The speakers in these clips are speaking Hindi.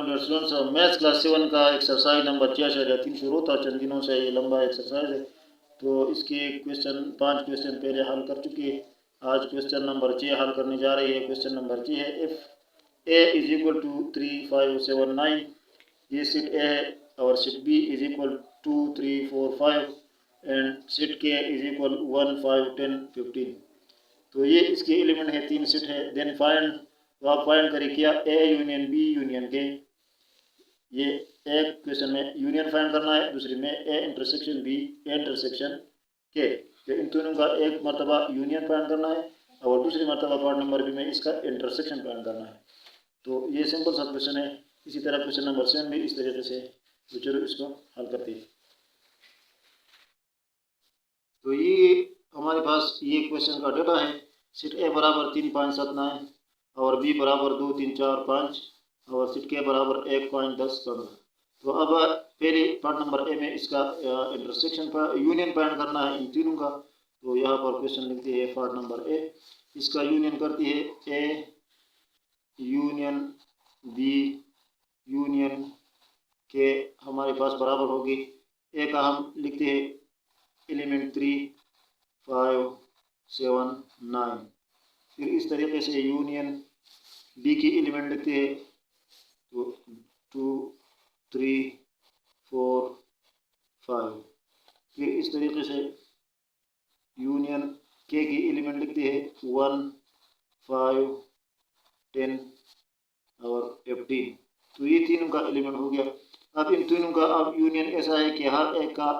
डियर स्टूडेंट्स, मैथ्स क्लास 7 का एक्सरसाइज नंबर 66 तीन शुरू होता चंद दिनों से ये लंबा एक्सरसाइज है। तो इसके क्वेश्चन 5 क्वेश्चन पहले हल कर चुकी है। आज क्वेश्चन नंबर 6 हल करने जा रही है। क्वेश्चन नंबर 6 है if A is equal to 3, 5, 7, 9, ये सीट ए है, और set B is equal 2, 3, 4, 5 and set K is equal 1, 5, 10, 15। तो ये इसके एलिमेंट है, तीन सीट है। देन फाइंड, तो आप फाइंड करें क्या ए यूनियन बी यूनियन के। ये एक क्वेश्चन में यूनियन फाइंड करना है, दूसरे में A intersection B A intersection K. तो इन दोनों का एक मरतबा यूनियन फाइंड करना है और दूसरी मरतबा पार्ट नंबर बी में इसका इंटरसेक्शन फाइंड करना है। तो ये सिंपल सा क्वेश्चन है। इसी तरह क्वेश्चन नंबर 7 भी इस तरीके से। तो चलो इसको हल करते हैं। तो ये हमारे पास ये क्वेश्चन का डेटा है। सीट ए बराबर 3, 5, 7, 9 और बी बराबर 2, 3, 4, 5 और सीट के बराबर 1, 5, 10, 15। तो अब पहले पार्ट नंबर ए में इसका इंटरसेक्शन पर यूनियन फाइंड करना है इन तीनों का। तो यहाँ पर क्वेश्चन लिखते हैं पार्ट नंबर ए, इसका यूनियन करती है ए यूनियन बी यूनियन के हमारे पास बराबर होगी। ए का हम लिखते हैं एलिमेंट 3, 5, 7, 9। फिर इस तरीके से यूनियन बी की एलिमेंट लिखते हैं तो 2, 3, 4, 5। फिर इस तरीके से यूनियन के की एलिमेंट लिखते हैं 1, 5, 10 और 15। तो ये तीनों का एलिमेंट हो गया। अब इन तीनों का अब यूनियन ऐसा है कि हर एक का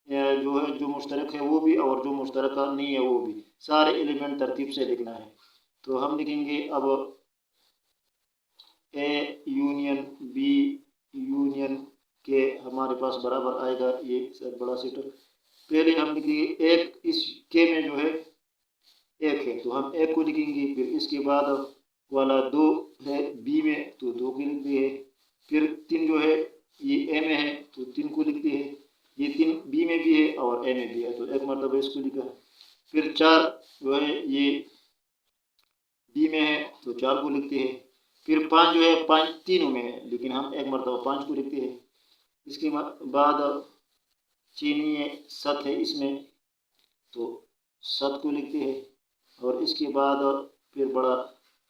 जो है जो मुश्तरक है वो भी और जो मुश्तरक नहीं है वो भी, सारे एलिमेंट तरतीब से लिखना है। तो हम लिखेंगे अब ए यूनियन बी यूनियन के हमारे पास बराबर आएगा ये सब बड़ा सेट। पहले हम लिखेंगे एक, इस के में जो है एक है तो हम एक को लिखेंगे। फिर इसके बाद वाला 2 है बी में तो 2 को लिखते हैं। फिर 3 जो है ये ए में है तो 3 को लिखते हैं। ये 3 बी में भी है और ए में भी है तो एक मरतबा इसको लिखा। फिर 4 जो है ये बी में है तो 4 को लिखते हैं। फिर 5 जो है 5 तीनों में है लेकिन हम एक मरतबा 5 को लिखते हैं। इसके बाद चीनी है 7 है इसमें तो 7 को लिखते हैं। और इसके बाद फिर बड़ा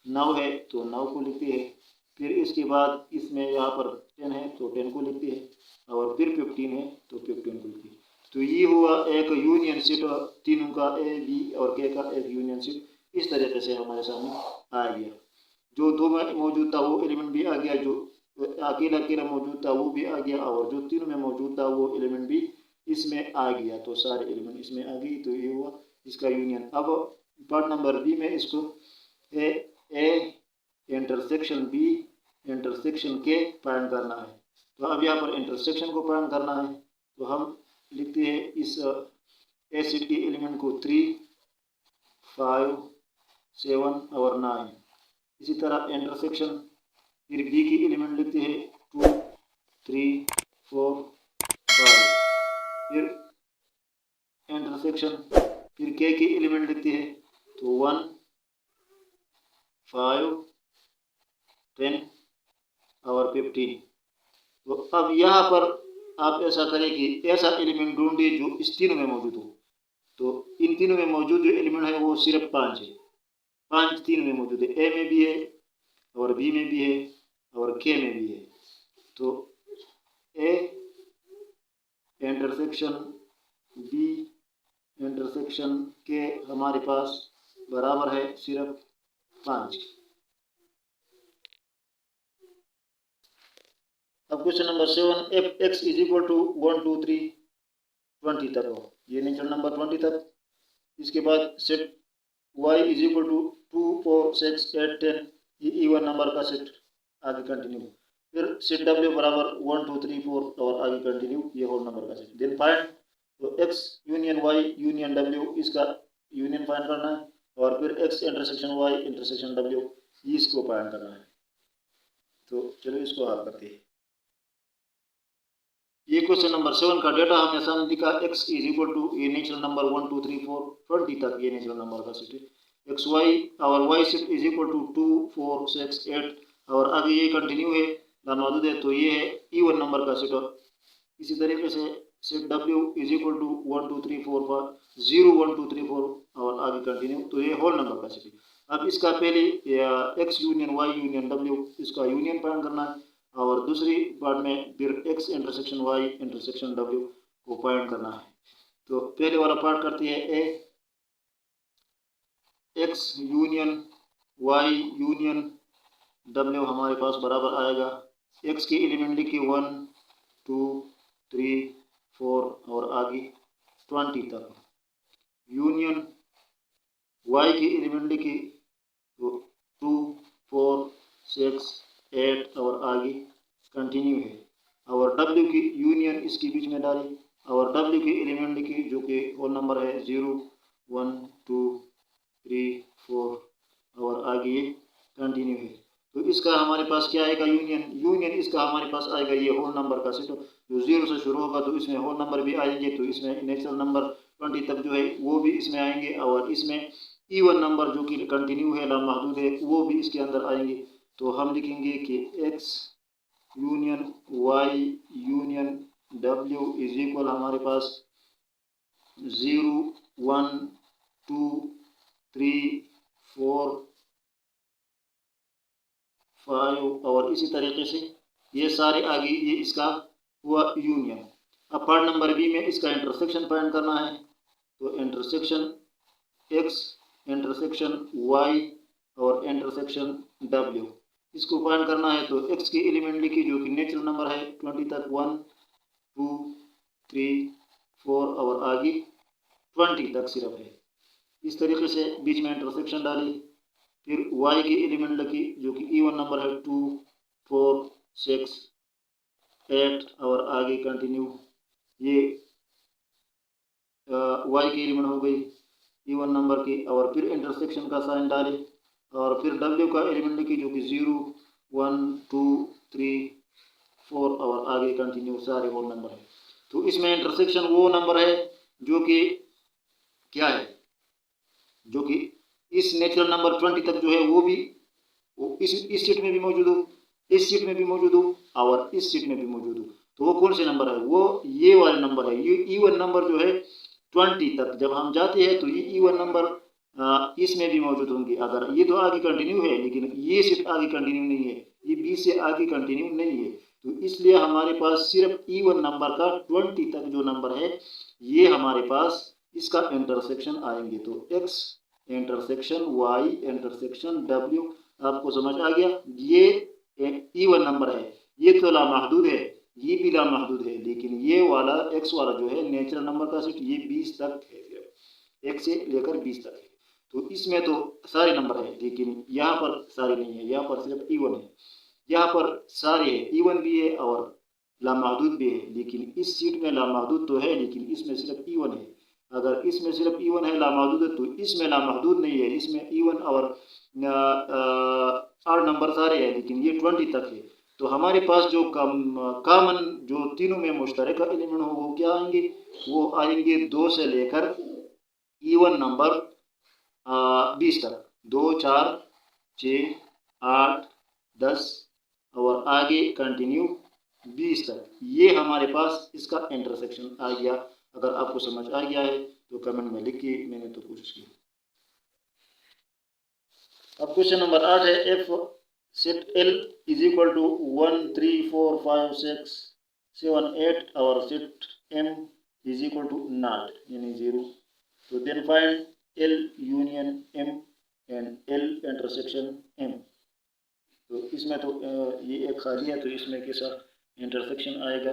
9 है तो 9 को लिखते हैं। फिर इसके बाद इसमें यहाँ पर 10 है तो 10 को लिखते हैं और फिर 15 है तो 15 को लिखते हैं। तो ये हुआ एक यूनियन सेट तीनों का, ए बी और के का एक यूनियन सेट। इस तरीके से हमारे सामने आ गया। जो 2 में मौजूद था वो एलिमेंट भी आ गया, जो अकेला अकेला मौजूद था वो भी आ गया और जो तीनों में मौजूद था वो एलिमेंट भी इसमें आ गया। तो सारे एलिमेंट इसमें आ गई। तो ये हुआ इसका यूनियन। अब पार्ट नंबर बी में इसको ए इंटरसेक्शन बी इंटरसेक्शन के फाइंड करना है। तो अब यहाँ पर इंटरसेक्शन को फाइंड करना है तो हम लिखते हैं इस ए सेट के एलिमेंट को 3, 5, 7 और 9। इसी तरह इंटरसेक्शन फिर बी की एलिमेंट लिखते हैं 2, 3, 4, 5। फिर इंटरसेक्शन फिर के की एलिमेंट लिखते हैं तो 1, 5, 10 और 15। तो अब यहाँ पर आप ऐसा करें कि ऐसा एलिमेंट ढूंढिए जो इस तीनों में मौजूद हो। तो इन तीनों में मौजूद जो एलिमेंट है वो सिर्फ 5 है। 5 तीनों में मौजूद है, ए में भी है और बी में भी है और के में भी है। तो ए इंटरसेक्शन बी इंटरसेक्शन के हमारे पास बराबर है सिर्फ 5। अब question number 7, if X is equal to 1, 2, 3, 20 तक हो, ये नेचुरल नंबर 20 तक। इसके बाद set y is equal to 2, 4, 6, 8, 10, ये इवन नंबर का सेट आगे कंटिन्यू। फिर सेट w बराबर 1, 2, 3, 4 और आगे कंटिन्यू, ये होल नंबर का सेट। देन फाइंड, तो x union y union w इसका यूनियन फाइंड करना है और फिर x intersection y intersection w इसको फाइंड करना है। तो चलो इसको हल करते हैं। ये क्वेश्चन नंबर 7 का डेटा हमने सामने दिखा। x इज इक्वल टू ये नेचुरल नंबर 1, 2, 3, 4, 20 तक ये नेचुरल नंबर का सेट है। x y और y set is equal to 2, 4, 6, 8 और आगे ये कंटिन्यू है लामहदूद है, तो ये है इवन नंबर का सेट। और इसी तरीके से set W is equal to 1 2 3 4 5 0 1 2 3 4 और आगे कंटिन्यू, तो ये होल नंबर का सेट है। अब इसका पहले x union y union W इसका यूनियन फाइंड करना है, और दूसरी पार्ट में फिर x intersection y intersection W को फाइंड करना है। तो पहले वाला पार्ट करते हैं ए, x union y union W हमारे पास बराबर आएगा, x के एलिमेंट लिखिए 1 2 3 4 और आगे 20 तक, यूनियन y के एलिमेंट लिखिए तो 2 4 6 8 और आगे कंटिन्यू है, और w की यूनियन इसके बीच में डाली, और w के एलिमेंट लिखिए जो कि होल नंबर है 0 1 2 3 4 और आगे कंटिन्यू है। तो इसका हमारे पास क्या आएगा, यूनियन इसका हमारे पास आएगा ये होल नंबर का सेट, जो 0 से शुरू होगा तो इसमें होल नंबर भी आएंगे, तो इसमें नेचुरल नंबर 20 तक जो है वो भी इसमें आएंगे, और इसमें इवन नंबर जो कि कंटिन्यू है लामहदूद है वो भी इसके अंदर आएंगे। तो हम लिखेंगे कि x union y union w is equal हमारे पास 0 1 2 3 4 5 और इसी तरीके से ये सारे आगे ये इसका हुआ यूनियन। अब पार्ट नंबर बी में इसका इंटरसेक्शन फाइंड करना है, तो इंटरसेक्शन x इंटरसेक्शन y और इंटरसेक्शन w इसको फाइंड करना है। तो x के एलिमेंट लिखिए जो कि नेचुरल नंबर है 20 तक 1 2 3 4 और आगे 20 तक सिर्फ है। इस तरीके से बीच में इंटरसेक्शन डाली, फिर y के एलिमेंट लिखी जो कि इवन नंबर है 2 4 6 8 और आगे कंटिन्यू, ये y के एलिमेंट हो गई इवन नंबर की, और फिर इंटरसेक्शन का साइन डाले, और फिर w का एलिमेंट लिखी जो कि 0 1 2 3 4 और आगे कंटिन्यू सारे होल नंबर है। तो इसमें इंटरसेक्शन वो नंबर है जो कि क्या है, जो कि इस नेचुरल नंबर 20 तक जो है वो भी इस सीट में भी मौजूद हो, इस सीट में भी मौजूद हो और इस सीट में भी मौजूद हो। तो वो कौन से नंबर है, वो ये वाले नंबर है, ये इवन नंबर जो है 20 तक जब हम जाते हैं तो ये इवन नंबर इसमें भी मौजूद होंगे। अगर ये तो आगे कंटिन्यू है लेकिन ये सीट आगे कंटिन्यू नहीं है, ये 20 से आगे कंटिन्यू नहीं है, तो इसलिए हमारे पास सिर्फ इवन नंबर का 20 तक जो नंबर है ये हमारे पास इसका इंटरसेक्शन आएंगे। तो x intersection y intersection w आपको समझ आ गया, ये इवन नंबर है, ये तो लामहदूद है, ये भी लामहदूद है, लेकिन ये वाला x वाला जो है नेचुरल नंबर का सेट ये 20 तक है, सिर्फ 1 से लेकर 20 तक है। तो इसमें तो सारे नंबर है लेकिन यहाँ पर सारे नहीं है, यहाँ पर सिर्फ इवन है, यहाँ पर सारे है, इवन भी है और लामहदूद भी है, लेकिन इस सीट में लामहदूद तो है लेकिन इसमें सिर्फ इवन है। अगर इसमें सिर्फ इवन है लामहदूद है तो इसमें लामहदूद नहीं है, इसमें इवन और 8 नंबर सारे हैं लेकिन ये 20 तक है। तो हमारे पास जो कॉमन जो तीनों में मुश्तरक एलिमेंट हो वो क्या आएंगे, वो आएंगे 2 से लेकर इवन नंबर 20 तक, 2 4 6 8 10 और आगे कंटिन्यू 20 तक, ये हमारे पास इसका इंटरसेक्शन आ गया। अगर आपको समझ आ गया है तो कमेंट में लिखिए, मैंने तो कोशिश की। अब क्वेश्चन नंबर 8 है, if set L is equal to 1 3 4 5 6 7 8 और set M is equal to nought यानी 0, तो then find L union M and L intersection M. तो इसमें तो ये एक खाली है तो इसमें कैसा इंटरसेक्शन आएगा।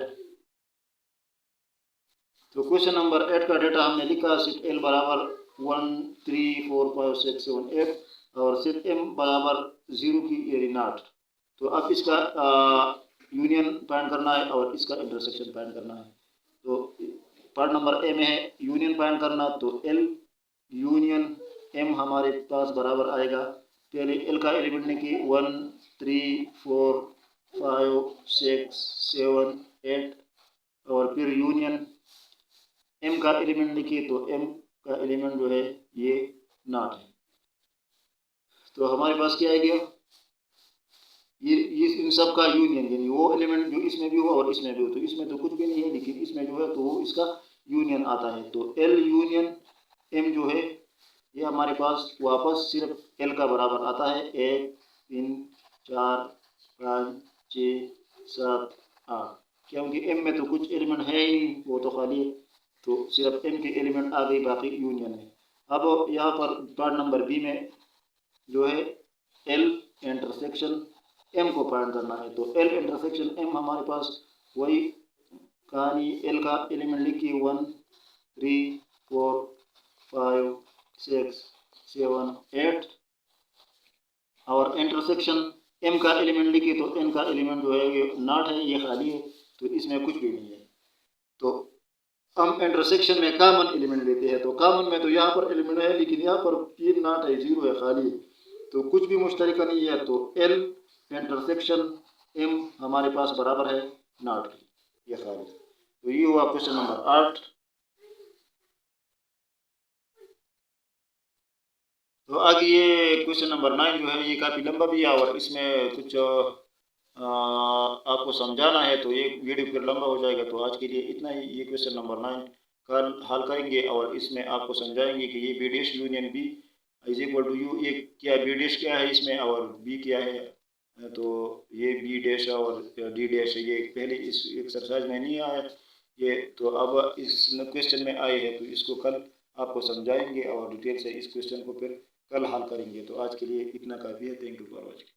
तो क्वेश्चन नंबर 8 का डेटा हमने लिखा, सेट एल बराबर 1 3 4 5 6 7 8 और सेट एम बराबर 0 की एरी नॉट। तो अब इसका यूनियन फाइंड करना है और इसका इंटरसेक्शन फाइंड करना है। तो पार्ट नंबर ए में है यूनियन फाइंड करना, तो एल यूनियन एम हमारे पास बराबर आएगा, पहले एल का एलिमेंट लिखिए 1 3 4 5 6 7 8 और फिर यूनियन एम का एलिमेंट लिखिए, तो एम का एलिमेंट जो है ये नॉट है। तो हमारे पास क्या आ गया, ये इन सब का यूनियन, यानी वो एलिमेंट जो इसमें भी हो और इसमें भी हो, तो इसमें तो कुछ भी नहीं है, लेकिन इसमें जो है तो वो इसका यूनियन आता है। तो एल यूनियन एम जो है ये हमारे पास वापस सिर्फ एल का बराबर आता है। 1 3 4 5 6 7 8, क्योंकि एम में तो कुछ एलिमेंट है ही नहीं, वो तो खाली है, तो सिर्फ एम के एलिमेंट आ गई, बाकी यूनियन है। अब यहाँ पर पार्ट नंबर बी में जो है एल इंटरसेक्शन एम को फाइंड करना है। तो एल इंटरसेक्शन एम हमारे पास वही कहानी, एल का एलिमेंट लिखिए 1 3 4 5 6 7 8, और इंटरसेक्शन एम का एलिमेंट लिखिए तो एन का एलिमेंट जो है ये नॉट है, ये खाली है, तो इसमें कुछ भी नहीं है। तो हम इंटरसेक्शन में कॉमन एलिमेंट लेते हैं, तो कॉमन में तो यहाँ पर एलिमेंट है, लेकिन यहाँ पर ये नॉट है, जीरो है, खाली है, तो कुछ भी मुश्तरका नहीं है। तो एल इंटरसेक्शन एम हमारे पास बराबर है नॉट की, ये खाली। तो ये हुआ क्वेश्चन नंबर 8। तो आगे ये क्वेश्चन नंबर 9 जो है ये काफ़ी लंबा भी है और इसमें कुछ आपको समझाना है, तो ये वीडियो फिर लंबा हो जाएगा। तो आज के लिए इतना ही। ये क्वेश्चन नंबर 9 कल हल करेंगे और इसमें आपको समझाएंगे कि ये B dash union B is equal to U, ये क्या बी डैश क्या है इसमें और बी क्या है। तो ये बी डैश और डी डैश है, ये पहले इस एक्सरसाइज में नहीं आया ये, तो अब इस क्वेश्चन में आए हैं, तो इसको कल आपको समझाएंगे और डिटेल से इस क्वेश्चन को फिर कल हल करेंगे। तो आज के लिए इतना काफ़ी है। Thank you for watching.